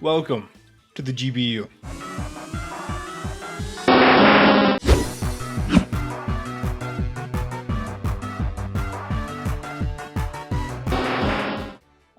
Welcome to the GBU.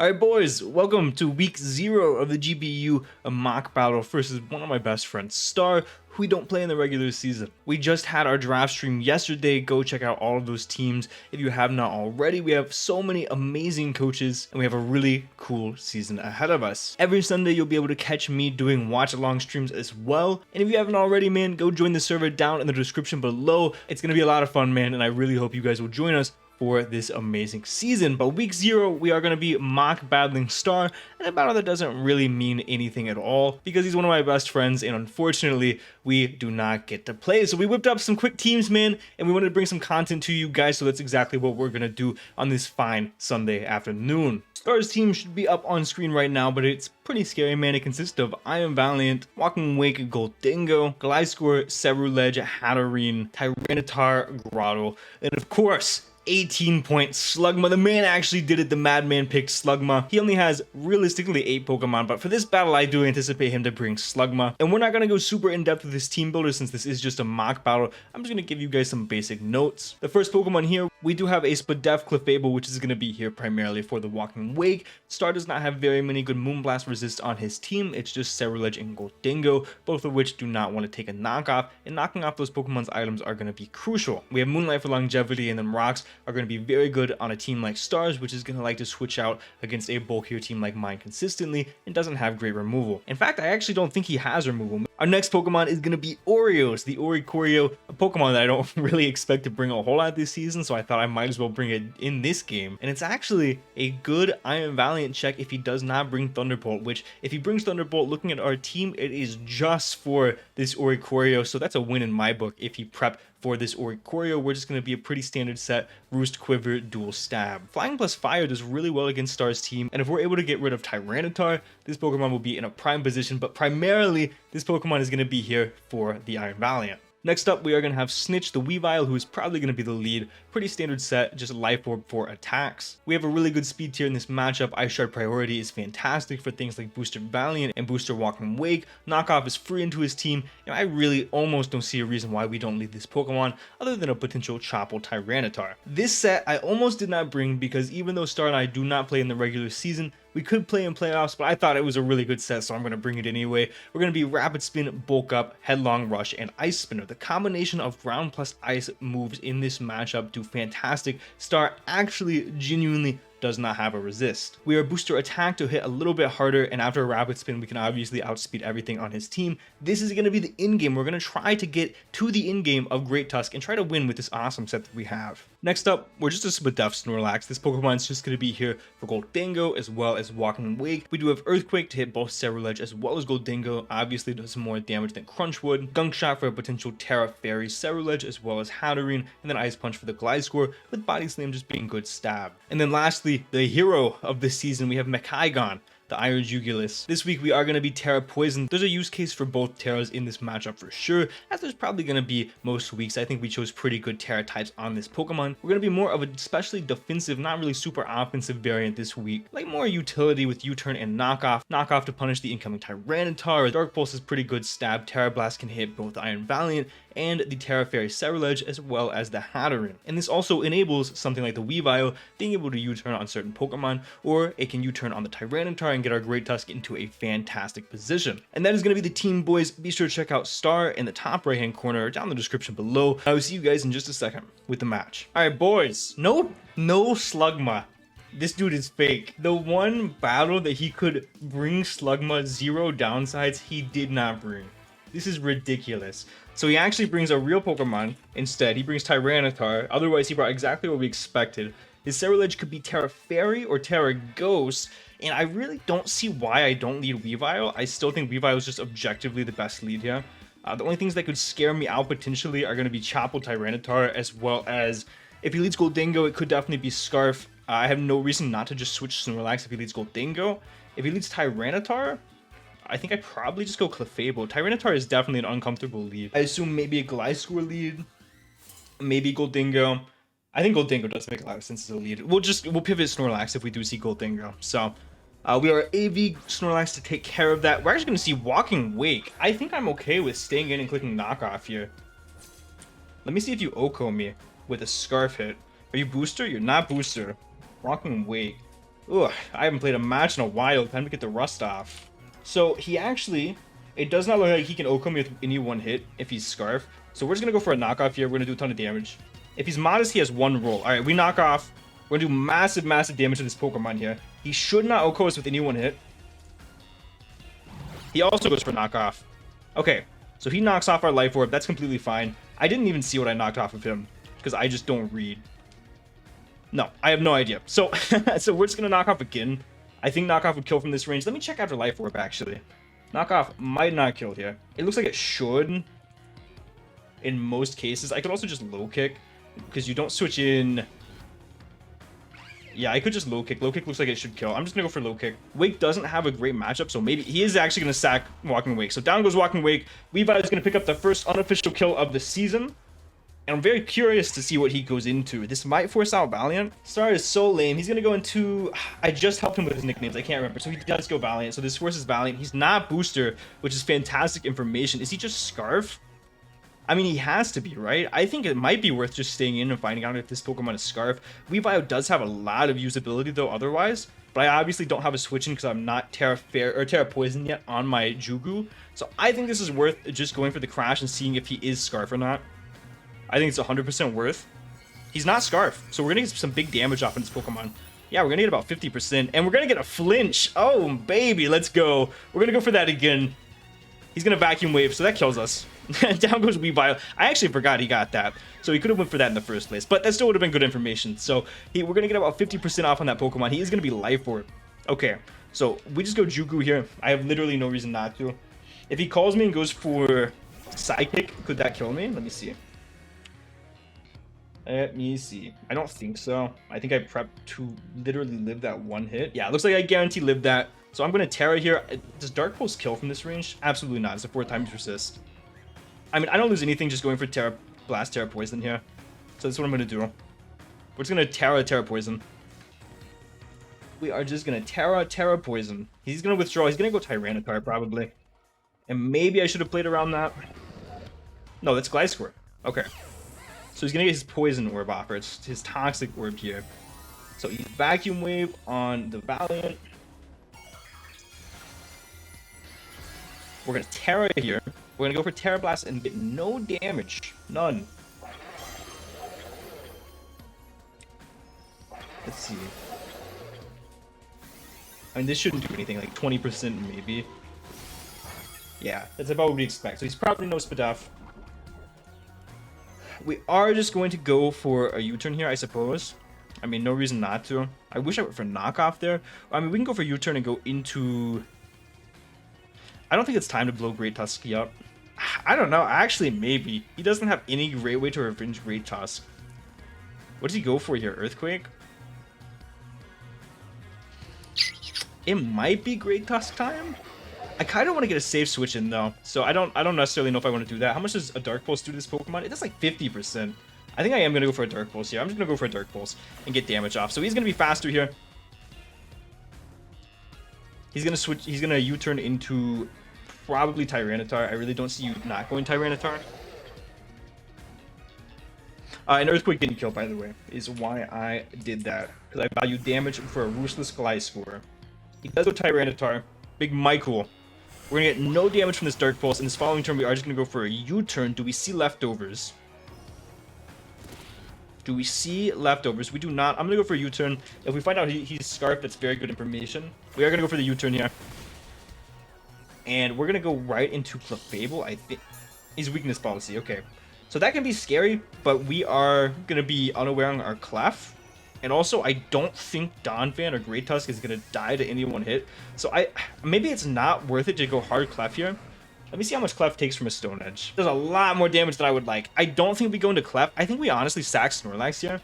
Alright boys, welcome to week 0 of the GBU, a mock battle versus one of my best friends, Star, who we don't play in the regular season. We just had our draft stream yesterday. Go check out all of those teams if you have not already. We have so many amazing coaches and we have a really cool season ahead of us. Every Sunday you'll be able to catch me doing watch along streams as well. And if you haven't already, man, go join the server down in the description below. It's gonna be a lot of fun, man, and I really hope you guys will join us for this amazing season. But week 0 we are going to be mock battling Star, and a battle that doesn't really mean anything at all because he's one of my best friends and unfortunately we do not get to play. So we whipped up some quick teams, man, and we wanted to bring some content to you guys, so that's exactly what we're going to do on this fine Sunday afternoon. Star's team should be up on screen right now, but it's pretty scary, man. It consists of Iron Valiant, Walking Wake, Goldingo, Gliscor, Ceruledge, Hatterene, Tyranitar, Grotto, and of course 18-point Slugma. The man actually did it. The madman picked Slugma. He only has realistically 8 Pokemon, but for this battle I do anticipate him to bring Slugma. And we're not going to go super in depth with this team builder since this is just a mock battle. I'm just going to give you guys some basic notes. The first Pokemon here, we do have a Spadef Clefable, which is going to be here primarily for the Walking Wake. Star does not have very many good Moonblast resists on his team. It's just Ceruledge and Goldingo, both of which do not want to take a knockoff, and knocking off those Pokemon's items are going to be crucial. We have Moonlight for longevity, and then Rocks are going to be very good on a team like Stars, which is going to like to switch out against a bulkier team like mine consistently and doesn't have great removal. In fact, I actually don't think he has removal. Our next Pokemon is going to be Oreos, the Oricorio, a Pokemon that I don't really expect to bring a whole lot this season, so I thought I might as well bring it in this game. And it's actually a good Iron Valiant check if he does not bring Thunderbolt, which if he brings Thunderbolt, looking at our team, it is just for this Oricorio, so that's a win in my book if he prepped for this Oricorio. We're just going to be a pretty standard set Roost, Quiver, Dual Stab. Flying plus Fire does really well against Star's team, and if we're able to get rid of Tyranitar, this Pokemon will be in a prime position, but primarily this Pokemon is going to be here for the Iron Valiant. Next up, we are going to have Snitch, the Weavile, who is probably going to be the lead. Pretty standard set, just Life Orb for attacks. We have a really good speed tier in this matchup. Ice Shard Priority is fantastic for things like Booster Valiant and Booster Walking Wake. Knockoff is free into his team, and I really almost don't see a reason why we don't lead this Pokemon other than a potential Chople Tyranitar. This set I almost did not bring because even though Star and I do not play in the regular season, we could play in playoffs, but I thought it was a really good set, so I'm going to bring it anyway. We're going to be Rapid Spin, Bulk Up, Headlong Rush, and Ice Spinner. The combination of ground plus ice moves in this matchup do fantastic. Star actually genuinely does not have a resist. We are Booster Attack to hit a little bit harder, and after a Rapid Spin we can obviously outspeed everything on his team. This is going to be the in-game. We're going to try to get to the in-game of Great Tusk and try to win with this awesome set that we have. Next up, we're just a Spadef Snorlax. This Pokemon is just going to be here for Goldingo as well as Walking Wake. We do have Earthquake to hit both Ceruledge as well as Goldingo. Obviously does more damage than Crunchwood. Gunk Shot for a potential Terra Fairy Ceruledge as well as Hatterene, and then Ice Punch for the Gliscor, with Body Slam just being good stab. And then lastly, the hero of this season, we have Mechaigon, the Iron Jugulus. This week we are going to be Terra Poison. There's a use case for both Terras in this matchup for sure, as there's probably going to be most weeks. I think we chose pretty good Terra types on this Pokemon. We're going to be more of a especially defensive, not really super offensive variant this week, like more utility with U-turn and Knockoff. Knockoff to punish the incoming Tyranitar. Dark Pulse is pretty good stab. Terra Blast can hit both Iron Valiant and the Terra Fairy Ceruledge as well as the Hatterene. And this also enables something like the Weavile being able to U-turn on certain Pokemon, or it can U-turn on the Tyranitar and get our Great Tusk into a fantastic position. And that is going to be the team, boys. Be sure to check out Star in the top right hand corner or down in the description below. I will see you guys in just a second with the match. Alright boys, no Slugma. This dude is fake. The one battle that he could bring Slugma 0 downsides, he did not bring. This is ridiculous. So he actually brings a real Pokemon instead. He brings Tyranitar. Otherwise, he brought exactly what we expected. His Ceruledge could be Terra Fairy or Terra Ghost, and I really don't see why I don't lead Weavile. I still think Weavile is just objectively the best lead here. The only things that could scare me out potentially are going to be Chople Tyranitar, as well as if he leads Goldingo, it could definitely be Scarf. I have no reason not to just switch Snorlax if he leads Goldingo. If he leads Tyranitar, I think I'd probably just go Clefable. Tyranitar is definitely an uncomfortable lead. I assume maybe a Gliscor lead, maybe Goldingo. I think Goldingo does make a lot of sense as a lead. We'll pivot Snorlax if we do see Goldingo. So We are AV Snorlax to take care of that. We're actually going to see Walking Wake. I think I'm okay with staying in and clicking knockoff here. Let me see if you OHKO me with a Scarf hit. Are you booster? You're not booster. Walking Wake. Ugh, I haven't played a match in a while. Time to get the rust off. So he actually, it does not look like he can OHKO me with any one hit if he's Scarf. So we're just going to go for a knockoff here. We're going to do a ton of damage. If he's Modest, he has one roll. All right, we knock off. We're going to do massive, massive damage to this Pokemon here. He should not OHKO us with any one hit. He also goes for knockoff. Okay, so he knocks off our Life Orb. That's completely fine. I didn't even see what I knocked off of him because I just don't read. No, I have no idea. So, so we're just going to knock off again. I think knockoff would kill from this range. Let me check after Life Orb, actually. Knockoff might not kill here. It looks like it should in most cases. I could also just low kick because you don't switch in. Yeah, I could just low kick. Low kick looks like it should kill. I'm just going to go for low kick. Wake doesn't have a great matchup, so maybe he is actually going to sack Walking Wake. So down goes Walking Wake. Weavile is going to pick up the first unofficial kill of the season. And I'm very curious to see what he goes into. This might force out Valiant. Star is so lame. He's going to go into... I just helped him with his nicknames. I can't remember. So he does go Valiant. So this forces Valiant. He's not Booster, which is fantastic information. Is he just Scarf? I mean, he has to be, right? I think it might be worth just staying in and finding out if this Pokemon is Scarf. Weavile does have a lot of usability, though, otherwise. But I obviously don't have a switch in because I'm not Terra Poison yet on my Jugu. So I think this is worth just going for the Crash and seeing if he is Scarf or not. I think it's 100% worth. He's not Scarf, so we're going to get some big damage off in this Pokemon. Yeah, we're going to get about 50%, and we're going to get a flinch. Oh, baby, let's go. We're going to go for that again. He's going to Vacuum Wave, so that kills us. Down goes Weavile. I actually forgot he got that, so he could have went for that in the first place, but that still would have been good information. So we're going to get about 50% off on that Pokemon. He is going to be Life Orb. Okay, so we just go Jugu here. I have literally no reason not to. If he calls me and goes for Psychic, could that kill me? Let me see. Let me see. I don't think so. I think I prepped to literally live that one hit. Yeah, it looks like I guarantee live that. So I'm going to Terra here. Does Dark Pulse kill from this range? Absolutely not. It's a 4 times resist. I mean, I don't lose anything just going for Terra Blast, Terra Poison here. So that's what I'm going to do. We're just going to Terra Poison. We are just going to Terra Poison. He's going to withdraw. He's going to go Tyranitar probably. And maybe I should have played around that. No, that's Gliscor. Okay. So he's going to get his Poison Orb off, or it's his Toxic Orb here. So he's Vacuum Wave on the Valiant. We're going to Terra here. We're going to go for Terra Blast and get no damage. None. Let's see. I mean, this shouldn't do anything, like 20% maybe. Yeah, that's about what we expect. So he's probably no Spadaf. We are just going to go for a U-turn here, I suppose. I mean, no reason not to. I wish I went for knockoff there. I mean, we can go for U-turn and go into... I don't think it's time to blow Great Tusky up. I don't know. Actually, maybe. He doesn't have any great way to revenge Great Tusk. What does he go for here? Earthquake? It might be Great Tusk time. I kind of want to get a safe switch in though, so I don't necessarily know if I want to do that. How much does a Dark Pulse do to this Pokemon? It does like 50%. I think I am going to go for a Dark Pulse here. I'm just going to go for a Dark Pulse and get damage off. So he's going to be faster here. He's going to switch. He's going to U-turn into probably Tyranitar. I really don't see you not going Tyranitar. And Earthquake didn't kill, by the way, is why I did that. Because I value damage for a Ruthless Gliscor. He does go Tyranitar. Big Michael. We're going to get no damage from this Dark Pulse. In this following turn, we are just going to go for a U-turn. Do we see leftovers? Do we see leftovers? We do not. I'm going to go for a U-turn. If we find out he's Scarf, that's very good information. We are going to go for the U-turn here. And we're going to go right into Clefable, I think. He's Weakness Policy. Okay. So that can be scary, but we are going to be unaware on our Clef. And also, I don't think Donphan or Great Tusk is going to die to any one hit. So maybe it's not worth it to go hard Clef here. Let me see how much Clef takes from a Stone Edge. There's a lot more damage than I would like. I don't think we go into Clef. I think we honestly sack Snorlax here.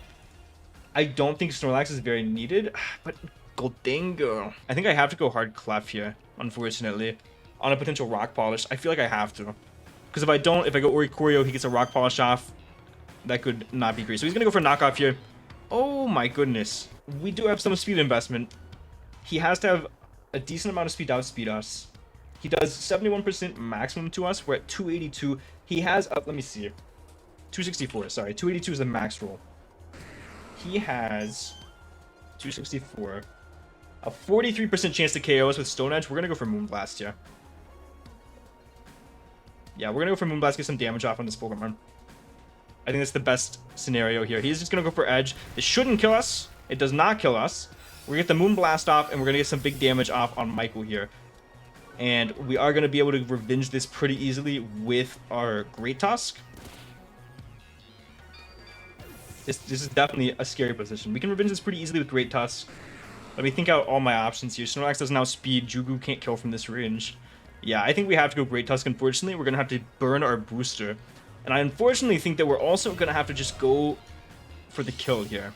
I don't think Snorlax is very needed. But Goldingo. I think I have to go hard Clef here, unfortunately. On a potential Rock Polish. I feel like I have to. Because if I don't, if I go Oricorio, he gets a Rock Polish off. That could not be great. So he's going to go for knockoff here. Oh my goodness. We do have some speed investment. He has to have a decent amount of speed to outspeed us. He does 71% maximum to us. We're at 282. He has, let me see, 264, sorry. 282 is the max roll. He has 264. A 43% chance to KO us with Stone Edge. We're going to go for Moonblast here. Yeah, we're going to go for Moonblast, get some damage off on this Pokemon. I think that's the best scenario here. He's just going to go for Edge. This shouldn't kill us. It does not kill us. We're going to get the Moonblast off, and we're going to get some big damage off on Michael here. And we are going to be able to revenge this pretty easily with our Great Tusk. This is definitely a scary position. We can revenge this pretty easily with Great Tusk. Let me think out all my options here. Snorlax does now speed. Jugu can't kill from this range. Yeah, I think we have to go Great Tusk, unfortunately. We're going to have to burn our booster. And I unfortunately think that we're also going to have to just go for the kill here.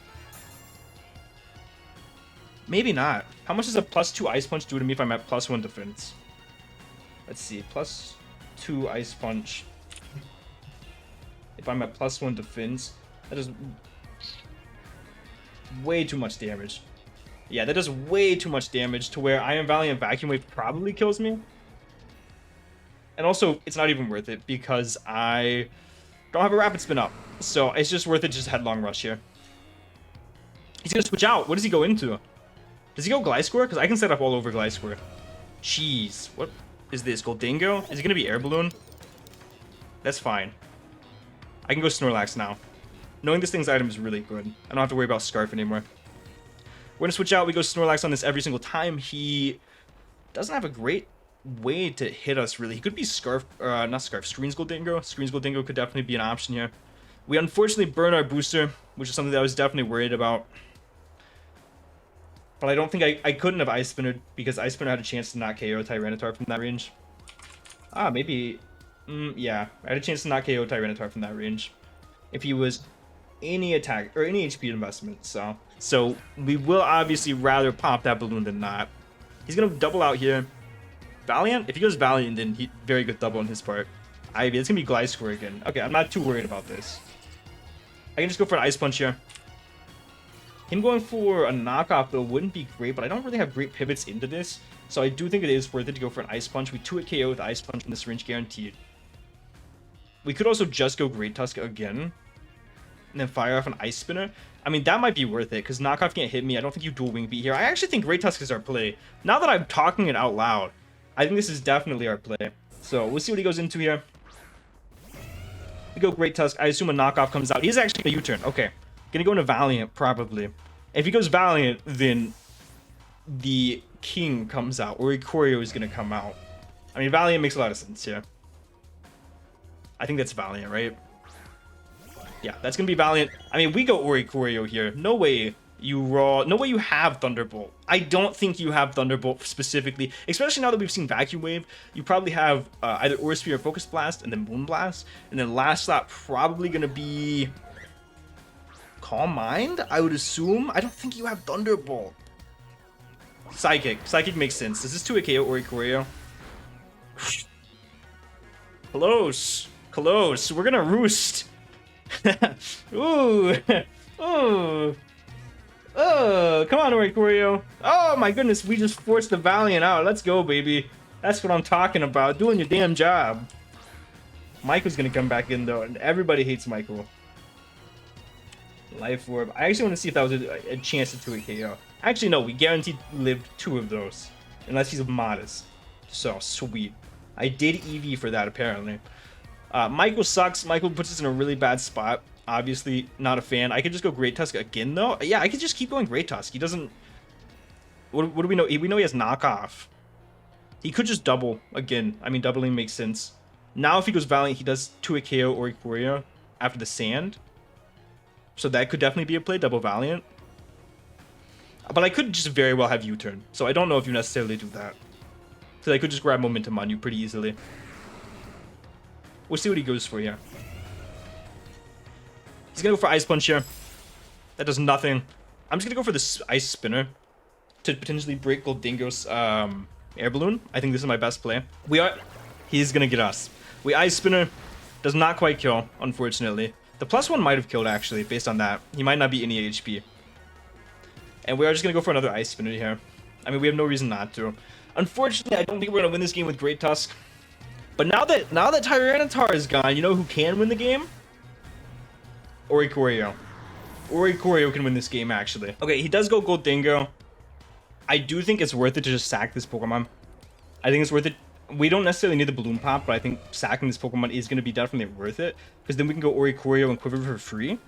Maybe not. How much does a +2 Ice Punch do to me if I'm at +1 defense? Let's see. +2 Ice Punch. If I'm at +1 defense, that is way too much damage. Yeah, that does way too much damage to where Iron Valiant Vacuum Wave probably kills me. And also, it's not even worth it because I don't have a Rapid Spin up. So it's just worth it to just Headlong Rush here. He's going to switch out. What does he go into? Does he go Gliscor? Because I can set up all over Gliscor. Jeez. What is this? Goldingo? Is it going to be Air Balloon? That's fine. I can go Snorlax now. Knowing this thing's item is really good. I don't have to worry about Scarf anymore. We're going to switch out. We go Snorlax on this every single time. He doesn't have a great way to hit us, really. He could be Scarf, not Scarf, Screens Goldingo. Screens Goldingo could definitely be an option here. We unfortunately burn our booster, which is something that I was definitely worried about. But I don't think I couldn't have Ice Spinnered because Ice Spinner had a chance to not KO Tyranitar from that range. Ah, maybe. Yeah, I had a chance to not KO Tyranitar from that range. If he was any attack or any HP investment, so we will obviously rather pop that balloon than not. He's gonna double out here. Valiant? If he goes Valiant, then very good double on his part. Ivy, it's gonna be Gliscor again. Okay, I'm not too worried about this. I can just go for an Ice Punch here. Him going for a knockoff, though, wouldn't be great, but I don't really have great pivots into this, so I do think it is worth it to go for an Ice Punch. We 2-hit KO with Ice Punch in this range, guaranteed. We could also just go Great Tusk again, and then fire off an Ice Spinner. I mean, that might be worth it, because knockoff can't hit me. I don't think you dual Wing Beat here. I actually think Great Tusk is our play. Now that I'm talking it out loud, I think this is definitely our play. So, we'll see what he goes into here. We go Great Tusk. I assume a knockoff comes out. He's actually a U-turn. Okay. Gonna go into Valiant, probably. If he goes Valiant, then the King comes out, or Ikorio is gonna come out. I mean, Valiant makes a lot of sense here. I think that's Valiant, right? Yeah, that's gonna be Valiant. I mean, we go Ikorio here. No way you no way you have Thunderbolt. I don't think you have Thunderbolt specifically, especially now that we've seen Vacuum Wave. You probably have either Aura Sphere or Focus Blast, and then Moonblast, and then last slot probably gonna be Calm Mind, I would assume. I don't think you have Thunderbolt. Psychic. Psychic makes sense. Does this 2-hit KO or Ikorio? Close. Close. We're gonna roost. Ooh. Ooh. Oh, come on, Ikorio. Oh my goodness, we just forced the Valiant out. Let's go, baby. That's what I'm talking about. Doing your damn job. Michael's gonna come back in, though, and everybody hates Michael. Life Orb. I actually want to see if that was a chance to 2-hit KO. Actually, no, we guaranteed lived 2 of those. Unless he's modest. So, sweet. I did EV for that, apparently. Michael sucks. Michael puts us in a really bad spot. Obviously, not a fan. I could just go Great Tusk again, though. Yeah, I could just keep going Great Tusk. He doesn't... What do we know? We know he has knockoff. He could just double again. I mean, doubling makes sense. Now, if he goes Valiant, he does 2-hit KO or Ikorio after the Sand. So that could definitely be a play, double Valiant. But I could just very well have U-turn. So I don't know if you necessarily do that. Because I could just grab momentum on you pretty easily. We'll see what he goes for here. He's going to go for Ice Punch here. That does nothing. I'm just going to go for this Ice Spinner. To potentially break Goldingo's Air Balloon. I think this is my best play. He's going to get us. We Ice Spinner. Does not quite kill, unfortunately. The +1 might have killed, actually, based on that. He might not be any HP. And we are just going to go for another Ice Spinner here. I mean, we have no reason not to. Unfortunately, I don't think we're gonna win this game with Great Tusk. But now that Tyranitar is gone, you know who can win the game? Oricorio. Oricorio can win this game, actually. Okay, he does go Gold Dingo. I do think it's worth it to just sack this Pokemon. I think it's worth it. We don't necessarily need the Balloon Pop, but I think sacking this Pokemon is going to be definitely worth it. Because then we can go Oricorio and Quiver for free.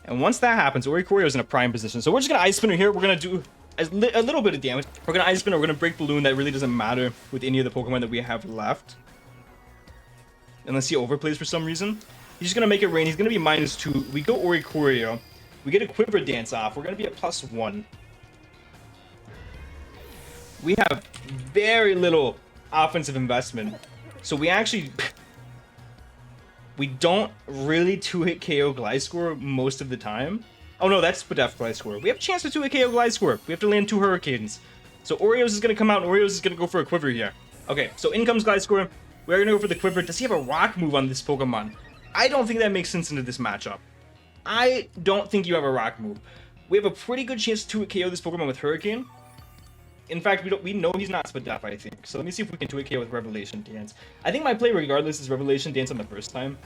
And once that happens, Oricorio is in a prime position. So we're just going to Ice Spinner here. We're going to do a little bit of damage. We're going to Ice Spinner. We're going to break Balloon. That really doesn't matter with any of the Pokemon that we have left. Unless he overplays for some reason. He's just going to make it rain. He's going to be -2. We go Oricorio. We get a Quiver Dance off. We're going to be at +1. We have very little offensive investment. So we actually... we don't really 2-hit KO Gliscor most of the time. Oh no, that's Spadef Gliscor. We have a chance to 2-hit KO Gliscor. We have to land 2 Hurricanes. So Oreos is going to come out and Oreos is going to go for a Quiver here. Okay, so in comes Gliscor. We're going to go for the Quiver. Does he have a Rock move on this Pokemon? I don't think that makes sense into this matchup. I don't think you have a Rock move. We have a pretty good chance to 2-hit KO this Pokemon with Hurricane. In fact, we know he's not Spadef, I think. So let me see if we can 2-hit KO with Revelation Dance. I think my play regardless is Revelation Dance on the first time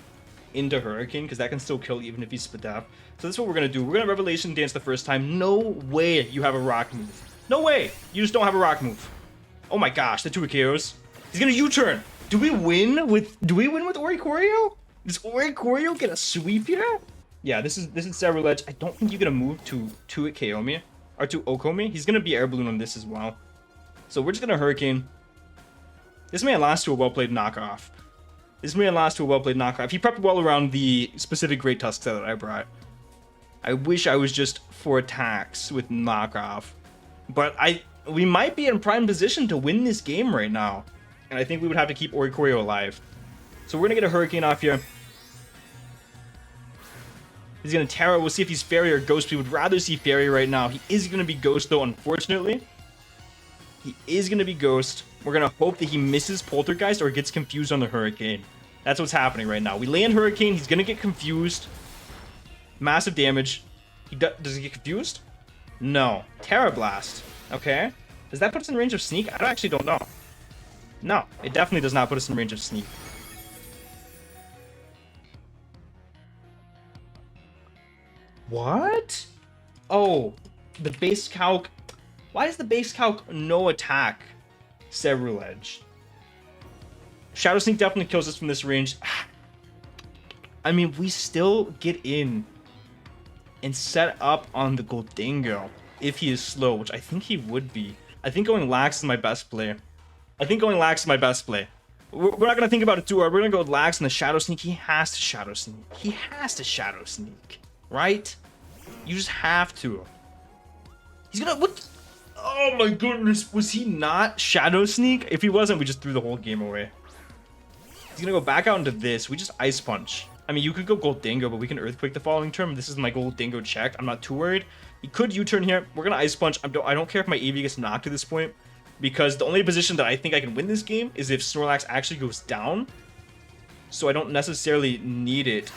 into Hurricane, because that can still kill even if he's Spadef. So that's what we're going to do. We're going to Revelation Dance the first time. No way you have a Rock move. No way! You just don't have a Rock move. Oh my gosh, the 2-hit KOs. He's going to U-turn. Do we win with Oricorio? Does Oricorio get a sweep here? Yeah, this is Several Edge. I don't think you get a move to 2-hit KO me. Or to Oko me. He's going to be Air Balloon on this as well. So we're just going to Hurricane. This may last to a well-played knockoff. He prepped well around the specific Great Tusk set that I brought. I wish I was just 4 attacks with knockoff. But we might be in prime position to win this game right now. And I think we would have to keep Oricorio alive. So we're going to get a Hurricane off here. He's going to Terra. We'll see if he's Fairy or Ghost. We would rather see Fairy right now. He is going to be Ghost, though, unfortunately. He is going to be Ghost. We're going to hope that he misses Poltergeist or gets confused on the Hurricane. That's what's happening right now. We land Hurricane. He's going to get confused. Massive damage. Does he get confused? No. Terra Blast. Okay. Does that put us in range of Sneak? I actually don't know. No, it definitely does not put us in range of Sneak. What? Oh, the base calc. Why is the base calc no attack? Several Edge. Shadow Sneak definitely kills us from this range. I mean, we still get in and set up on the Goldingo if he is slow, which I think he would be. I think going Lax is my best play. We're not going to think about it too hard. We're going to go Lax and the Shadow Sneak. He has to Shadow Sneak. Right? You just have to. He's gonna... What? Oh my goodness. Was he not Shadow Sneak? If he wasn't, we just threw the whole game away. He's gonna go back out into this. We just Ice Punch. I mean, you could go Gold Dingo, but we can Earthquake the following turn. This is my Gold Dingo check. I'm not too worried. He could U-turn here. We're gonna Ice Punch. I don't care if my EV gets knocked at this point, because the only position that I think I can win this game is if Snorlax actually goes down. So I don't necessarily need it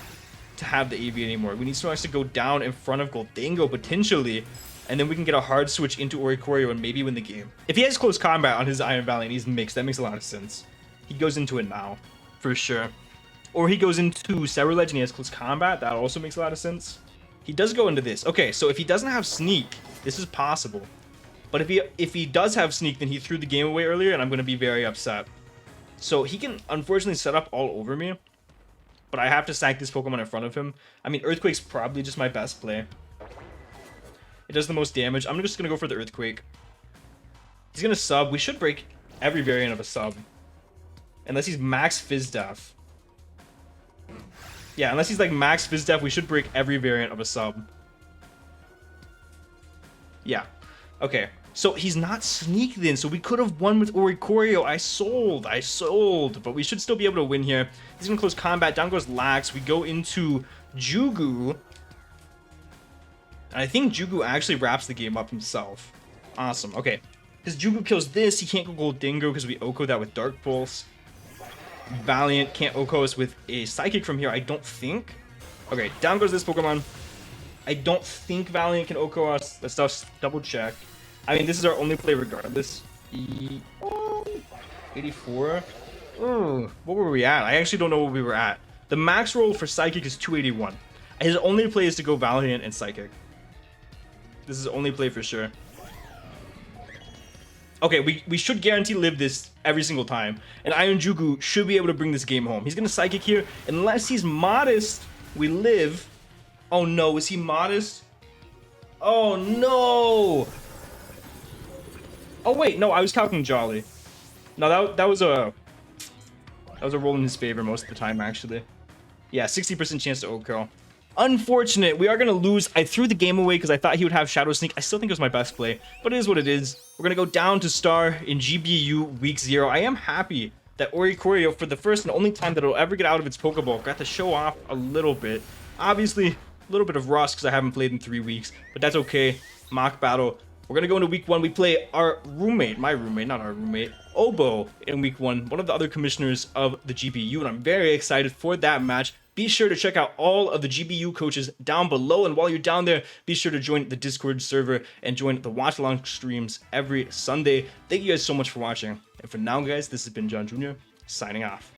to have the AV anymore. We need Snorlax to go down in front of Goldingo potentially, and then we can get a hard switch into Oricorio and maybe win the game. If he has close combat on his Iron Valley and he's mixed, that makes a lot of sense. He goes into it now, for sure. Or he goes into Several Edge and he has close combat. That also makes a lot of sense. He does go into this. Okay, so if he doesn't have Sneak, this is possible. But if he does have Sneak, then he threw the game away earlier, and I'm going to be very upset. So he can unfortunately set up all over me. But I have to sack this Pokemon in front of him. I mean, Earthquake's probably just my best play. It does the most damage. I'm just going to go for the Earthquake. He's going to sub. We should break every variant of a sub. Unless he's max Fizdef. Yeah, unless he's like max Fizdef, we should break every variant of a sub. Yeah. Okay. So he's not Sneak then, so we could have won with Oricorio. I sold, but we should still be able to win here. He's gonna close combat. Down goes Lax. We go into Jugu. And I think Jugu actually wraps the game up himself. Awesome. Okay. Because Jugu kills this, he can't go Goldingo because we Oko that with Dark Pulse. Valiant can't Oko us with a Psychic from here, I don't think. Okay, down goes this Pokemon. I don't think Valiant can Oko us. Let's just double check. I mean, this is our only play regardless. 84. What were we at? I actually don't know what we were at. The max roll for Psychic is 281. His only play is to go Valiant and Psychic. This is only play for sure. Okay, we should guarantee live this every single time. And Iron Jugu should be able to bring this game home. He's going to Psychic here. Unless he's modest, we live. Oh no, is he modest? Oh no! Oh wait, no, I was calculating Jolly. No, that was a roll in his favor most of the time, actually. Yeah, 60% chance to OGal. Unfortunate, we are going to lose. I threw the game away because I thought he would have Shadow Sneak. I still think it was my best play, but it is what it is. We're going to go down to Star in GBU Week 0. I am happy that Oricorio, for the first and only time that it'll ever get out of its Pokeball, got to show off a little bit. Obviously, a little bit of rust because I haven't played in 3 weeks, but that's okay. Mock battle. We're going to go into Week 1. We play our roommate, my roommate, not our roommate, Obo, in Week 1, one of the other commissioners of the GBU, and I'm very excited for that match. Be sure to check out all of the GBU coaches down below, and while you're down there, be sure to join the Discord server and join the watch-along streams every Sunday. Thank you guys so much for watching, and for now, guys, this has been John Jr. signing off.